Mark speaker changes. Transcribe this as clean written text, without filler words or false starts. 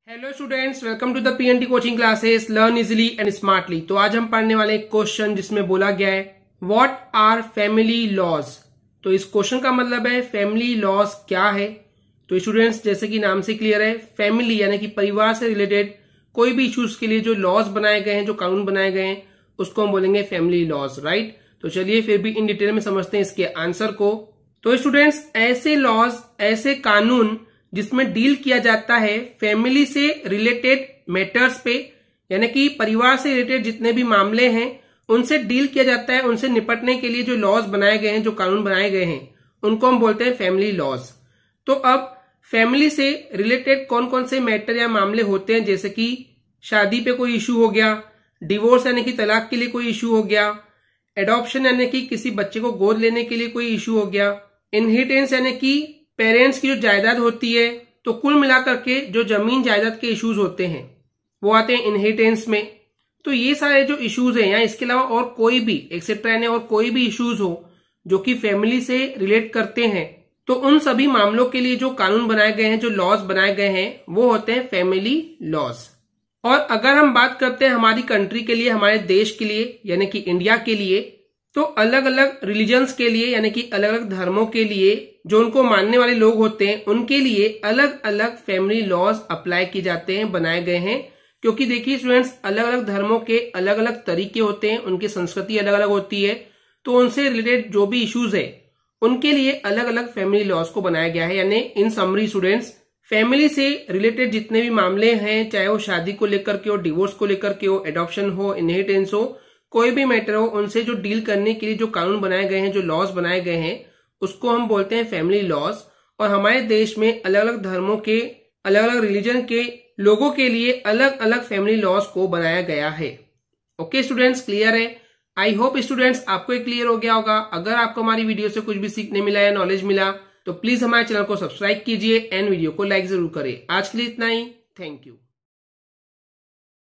Speaker 1: Hello students, welcome to the PNT coaching classes learn easily and smartly. तो आज हम पढ़ने वाले एक क्वेश्चन जिसमें बोला गया है व्हाट आर फैमिली लॉज। तो इस क्वेश्चन का मतलब है फैमिली लॉज क्या है। तो स्टूडेंट्स, जैसे कि नाम से क्लियर है, फैमिली यानी कि परिवार से रिलेटेड कोई भी इश्यूज के लिए जो लॉज बनाए गए हैं, जो कानून बनाए गए हैं, उसको हम बोलेंगे फैमिली लॉज, राइट। तो चलिए फिर भी इन डिटेल में समझते हैं इसके आंसर को। तो स्टूडेंट्स, ऐसे लॉज, ऐसे कानून जिसमें डील किया जाता है फैमिली से रिलेटेड मैटर्स पे, यानी कि परिवार से रिलेटेड जितने भी मामले हैं उनसे डील किया जाता है, उनसे निपटने के लिए जो लॉज बनाए गए हैं, जो कानून बनाए गए हैं, उनको हम बोलते हैं फैमिली लॉज। तो अब फैमिली से रिलेटेड कौन कौन से मैटर या मामले होते हैं, जैसे कि शादी पे कोई इश्यू हो गया, डिवोर्स यानी कि तलाक के लिए कोई इश्यू हो गया, एडॉप्शन यानी कि किसी बच्चे को गोद लेने के लिए कोई इश्यू हो गया, इनहेरिटेंस यानी कि पेरेंट्स की जो जायदाद होती है। तो कुल मिलाकर के जो जमीन जायदाद के इश्यूज होते हैं वो आते हैं इनहेरिटेंस में। तो ये सारे जो इश्यूज हैं, या इसके अलावा और कोई भी एक्सेट्रा यानी और कोई भी इश्यूज हो जो कि फैमिली से रिलेट करते हैं, तो उन सभी मामलों के लिए जो कानून बनाए गए हैं, जो लॉज बनाए गए हैं, वो होते हैं फैमिली लॉज। और अगर हम बात करते हैं हमारी कंट्री के लिए, हमारे देश के लिए यानी कि इंडिया के लिए, तो अलग अलग रिलीजन्स के लिए यानी कि अलग अलग धर्मों के लिए जो उनको मानने वाले लोग होते हैं उनके लिए अलग अलग फैमिली लॉज अप्लाई किए जाते हैं, बनाए गए हैं। क्योंकि देखिए स्टूडेंट्स, अलग अलग धर्मों के अलग अलग तरीके होते हैं, उनकी संस्कृति अलग अलग होती है, तो उनसे रिलेटेड जो भी इश्यूज है उनके लिए अलग अलग फैमिली लॉज को बनाया गया है। यानी इन समरी स्टूडेंट्स, फैमिली से रिलेटेड जितने भी मामले हैं, चाहे वो शादी को लेकर के हो, डिवोर्स को लेकर के हो, एडॉप्शन हो, इनहेरिटेंस हो, कोई भी मैटर हो, उनसे जो डील करने के लिए जो कानून बनाए गए हैं, जो लॉज बनाए गए हैं, उसको हम बोलते हैं फैमिली लॉज। और हमारे देश में अलग अलग धर्मों के, अलग अलग रिलीजन के लोगों के लिए अलग अलग फैमिली लॉज को बनाया गया है। ओके स्टूडेंट्स, क्लियर है? आई होप स्टूडेंट्स आपको क्लियर हो गया होगा। अगर आपको हमारी वीडियो से कुछ भी सीखने मिला या नॉलेज मिला तो प्लीज हमारे चैनल को सब्सक्राइब कीजिए एंड वीडियो को लाइक जरूर करें। आज के लिए इतना ही, थैंक यू।